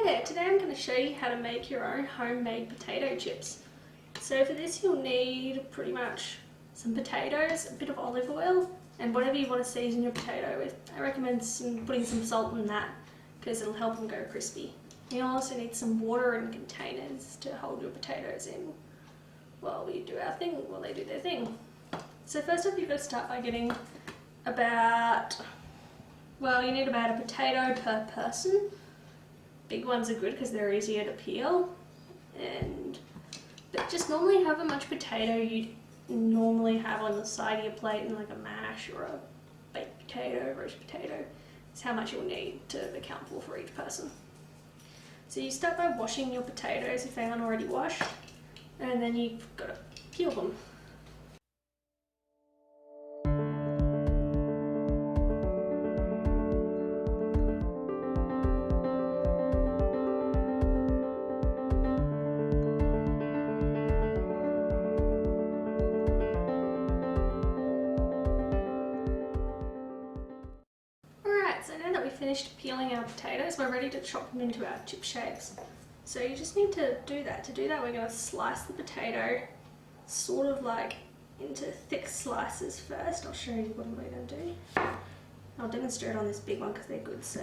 Hi there, today I'm going to show you how to make your own homemade potato chips. So for this you'll need pretty much some potatoes, a bit of olive oil, and whatever you want to season your potato with. I recommend putting some salt in that because it'll help them go crispy. You'll also need some water and containers to hold your potatoes in while we do our thing, while they do their thing. So first up you've got to start by getting you need about a potato per person. Big ones are good because they're easier to peel, but just normally have how much potato you'd normally have on the side of your plate in like a mash or a baked potato, roast potato. It's how much you'll need to account for each person. So you start by washing your potatoes if they aren't already washed, and then you've got to peel them. So now that we've finished peeling our potatoes, we're ready to chop them into our chip shapes. So you just need to do that. To do that, we're going to slice the potato sort of like into thick slices first. I'll show you what I'm going to do. I'll demonstrate on this big one because they're good. So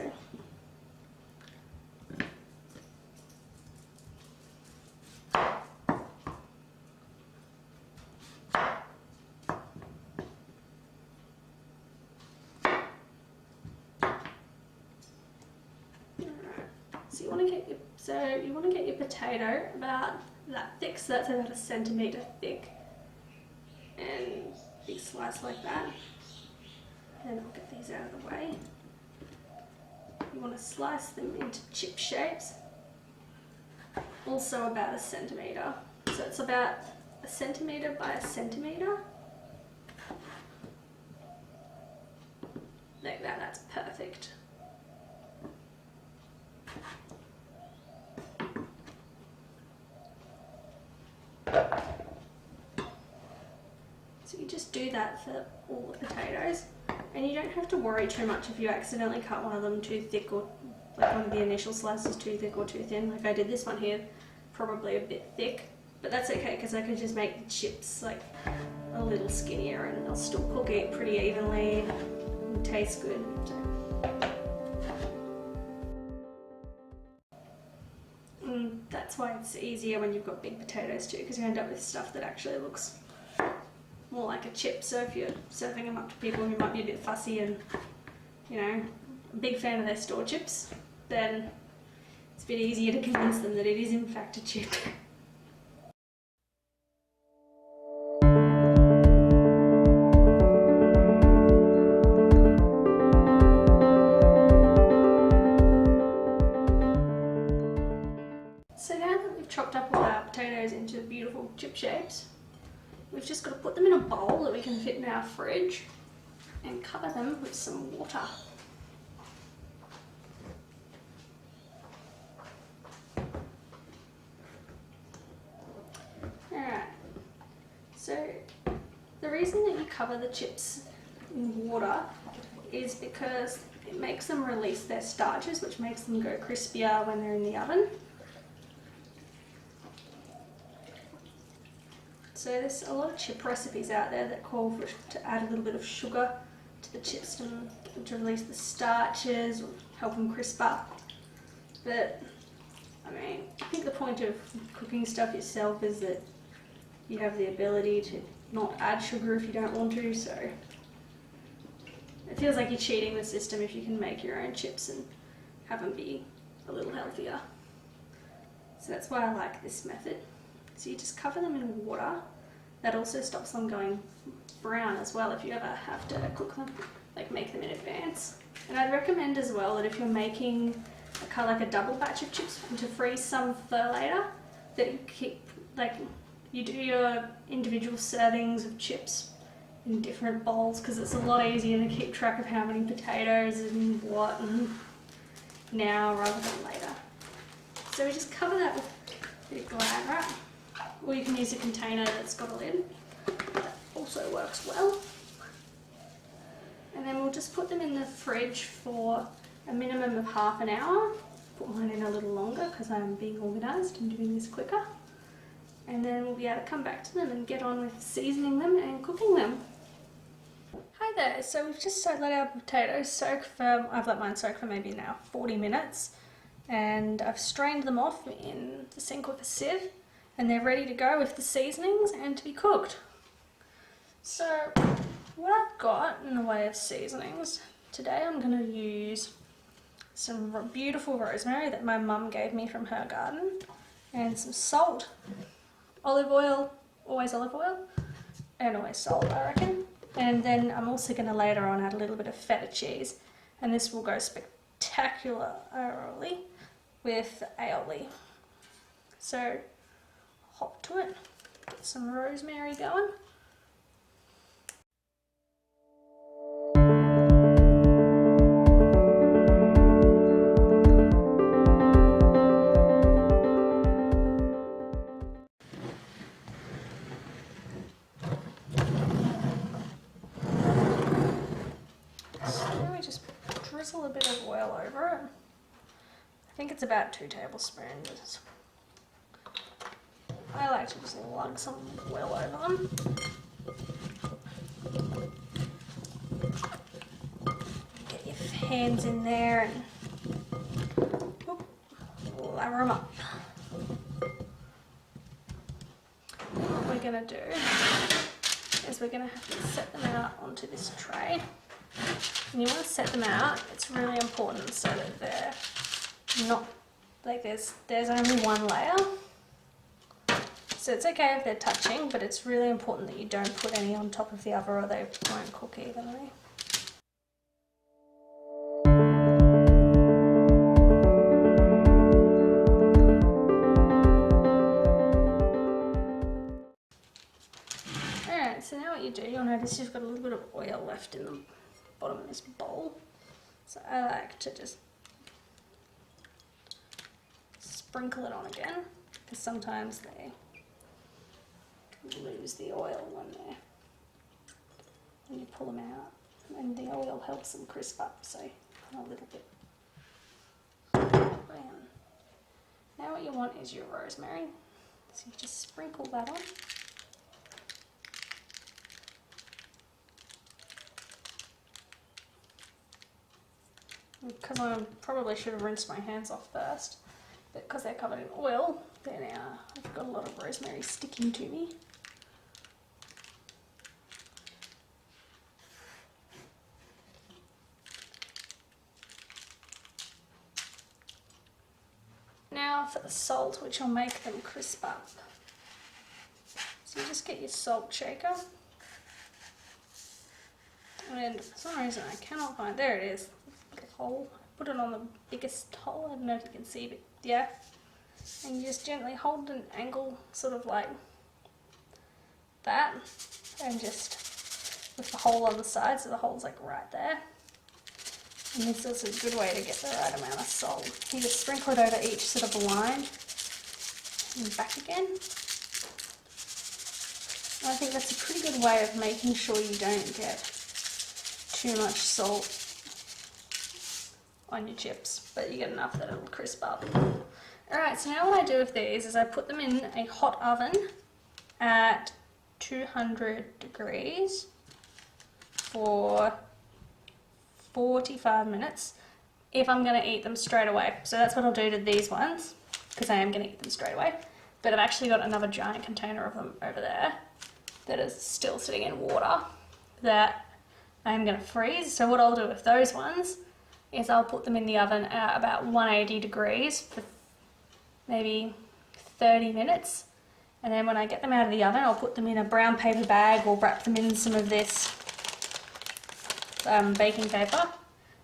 you want to get your potato about that thick, so that's about 1 centimetre thick, and big slice like that. And I'll get these out of the way. You want to slice them into chip shapes, also about 1 centimetre. So it's about 1 centimetre by 1 centimetre. Like that, that's perfect. So you just do that for all the potatoes, and you don't have to worry too much if you accidentally cut one of them too thick, or like one of the initial slices too thick or too thin. Like I did this one here, probably a bit thick, but that's okay because I can just make the chips like a little skinnier and they'll still cook it pretty evenly and taste good. That's why it's easier when you've got big potatoes too, because you end up with stuff that actually looks more like a chip. So if you're serving them up to people who might be a bit fussy and, you know, a big fan of their store chips, then it's a bit easier to convince them that it is in fact a chip. So now that we've chopped up all our potatoes into beautiful chip shapes, we've just got to put them in a bowl that we can fit in our fridge and cover them with some water. Alright, so the reason that you cover the chips in water is because it makes them release their starches, which makes them go crispier when they're in the oven. So there's a lot of chip recipes out there that call for to add a little bit of sugar to the chips to release the starches or help them crisp up. But I mean, I think the point of cooking stuff yourself is that you have the ability to not add sugar if you don't want to, so it feels like you're cheating the system if you can make your own chips and have them be a little healthier. So that's why I like this method. So you just cover them in water. That also stops them going brown as well if you ever have to cook them, like make them in advance. And I'd recommend as well that if you're making kind of like a double batch of chips to freeze some for later, that you keep, like, you do your individual servings of chips in different bowls, because it's a lot easier to keep track of how many potatoes and what and now rather than later. So we just cover that with a bit of Glad wrap. Or you can use a container that's got a lid. That also works well. And then we'll just put them in the fridge for a minimum of half an hour. put mine in a little longer because I'm being organised and doing this quicker. And then we'll be able to come back to them and get on with seasoning them and cooking them. Hi there, so we've just let our potatoes soak for, I've let mine soak for maybe now 40 minutes. And I've strained them off in the sink with a sieve. And they're ready to go with the seasonings and to be cooked. So what I've got in the way of seasonings, today I'm going to use some beautiful rosemary that my mum gave me from her garden, and some salt, olive oil, always olive oil, and always salt I reckon. And then I'm also going to later on add a little bit of feta cheese, and this will go spectacularly with aioli. So hop to it, get some rosemary going. Drizzle a bit of oil over it. I think it's about 2 tablespoons. I like to just lug some oil over them. Get your hands in there and lather them up. What we're going to do is we're going to have to set them out onto this tray. And you want to set them out, it's really important so that they're not, like there's only one layer. So it's okay if they're touching, but it's really important that you don't put any on top of the other or they won't cook evenly. Alright, so now what you do, you'll notice you've got a little bit of oil left in the bottom of this bowl. So I like to just sprinkle it on again, because sometimes they lose the oil when you pull them out, and the oil helps them crisp up, so a little bit. Now what you want is your rosemary, so you just sprinkle that on. Because I probably should have rinsed my hands off first, but because they're covered in oil, then I've got a lot of rosemary sticking to me. Now for the salt, which will make them crisp up. So you just get your salt shaker, and for some reason I cannot find, there it is. Hole. Put it on the biggest hole, I don't know if you can see, but yeah. And you just gently hold an angle sort of like that, and just with the hole on the side, so the hole's like right there. And this is a good way to get the right amount of salt. You just sprinkle it over each sort of line and back again. And I think that's a pretty good way of making sure you don't get too much salt on your chips, but you get enough that it'll crisp up. Alright, so now what I do with these is I put them in a hot oven at 200 degrees for 45 minutes if I'm going to eat them straight away. So that's what I'll do to these ones, because I am going to eat them straight away. But I've actually got another giant container of them over there that is still sitting in water that I'm going to freeze. So what I'll do with those ones is I'll put them in the oven at about 180 degrees for maybe 30 minutes. And then when I get them out of the oven, I'll put them in a brown paper bag or wrap them in some of this baking paper, and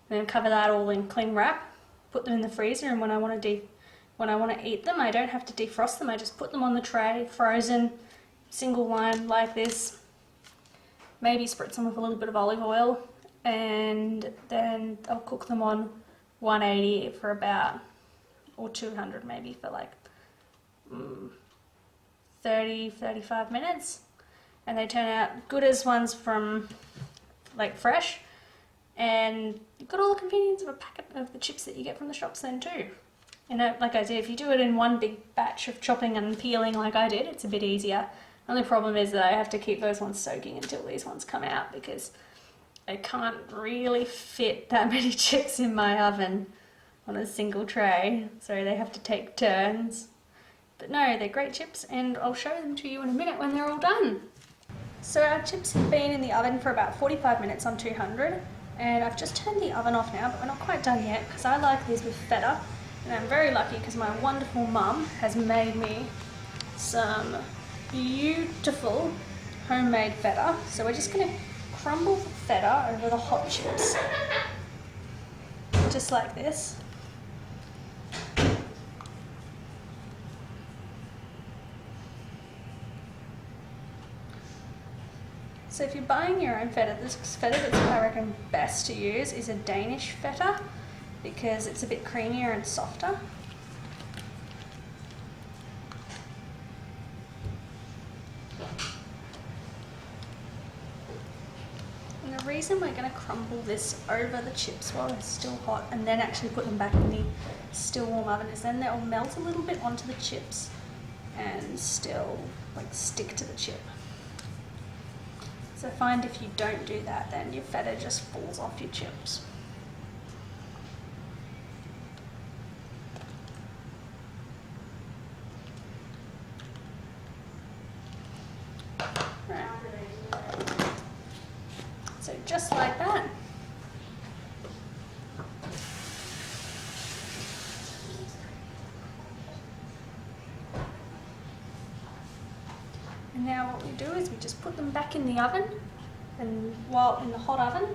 then cover that all in cling wrap, put them in the freezer, and when I want to eat them, I don't have to defrost them. I just put them on the tray, frozen, single line like this, maybe spritz them with a little bit of olive oil, and then I'll cook them on 180 for about, or 200 maybe, for like 30-35 minutes, and they turn out good as ones from like fresh, and you've got all the convenience of a packet of the chips that you get from the shops then too. And like I said, if you do it in one big batch of chopping and peeling like I did, it's a bit easier. The only problem is that I have to keep those ones soaking until these ones come out, because I can't really fit that many chips in my oven on a single tray, so they have to take turns. But no, they're great chips, and I'll show them to you in a minute when they're all done. So our chips have been in the oven for about 45 minutes on 200, and I've just turned the oven off now, but we're not quite done yet because I like these with feta, and I'm very lucky because my wonderful mum has made me some beautiful homemade feta. So we're just going to crumble the feta over the hot chips, just like this. So if you're buying your own feta, this feta that's I reckon best to use is a Danish feta, because it's a bit creamier and softer. And the reason we're going to crumble this over the chips while they're still hot and then actually put them back in the still warm oven is then they'll melt a little bit onto the chips and still like stick to the chip. So find if you don't do that, then your feta just falls off your chips. Right. So just like that. And now what we do is we just put them back in the oven, and while in the hot oven,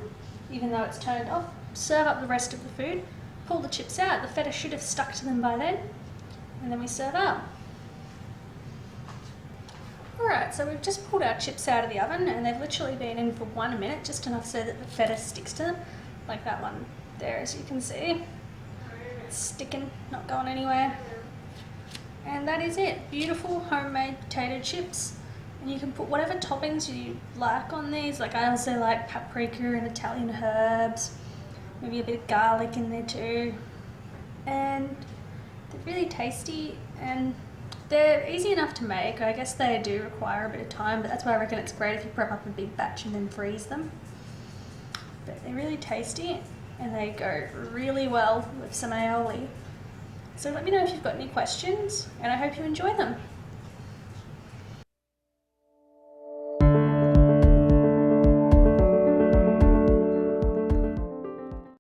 even though it's turned off, serve up the rest of the food, pull the chips out, the feta should have stuck to them by then, and then we serve up. Alright, so we've just pulled our chips out of the oven, and they've literally been in for 1 minute, just enough so that the feta sticks to them, like that one there, as you can see. It's sticking, not going anywhere. And that is it. Beautiful homemade potato chips. And you can put whatever toppings you like on these. Like I also like paprika and Italian herbs. Maybe a bit of garlic in there too. And they're really tasty and they're easy enough to make. I guess they do require a bit of time, but that's why I reckon it's great if you prep up a big batch and then freeze them. But they're really tasty and they go really well with some aioli. So let me know if you've got any questions, and I hope you enjoy them.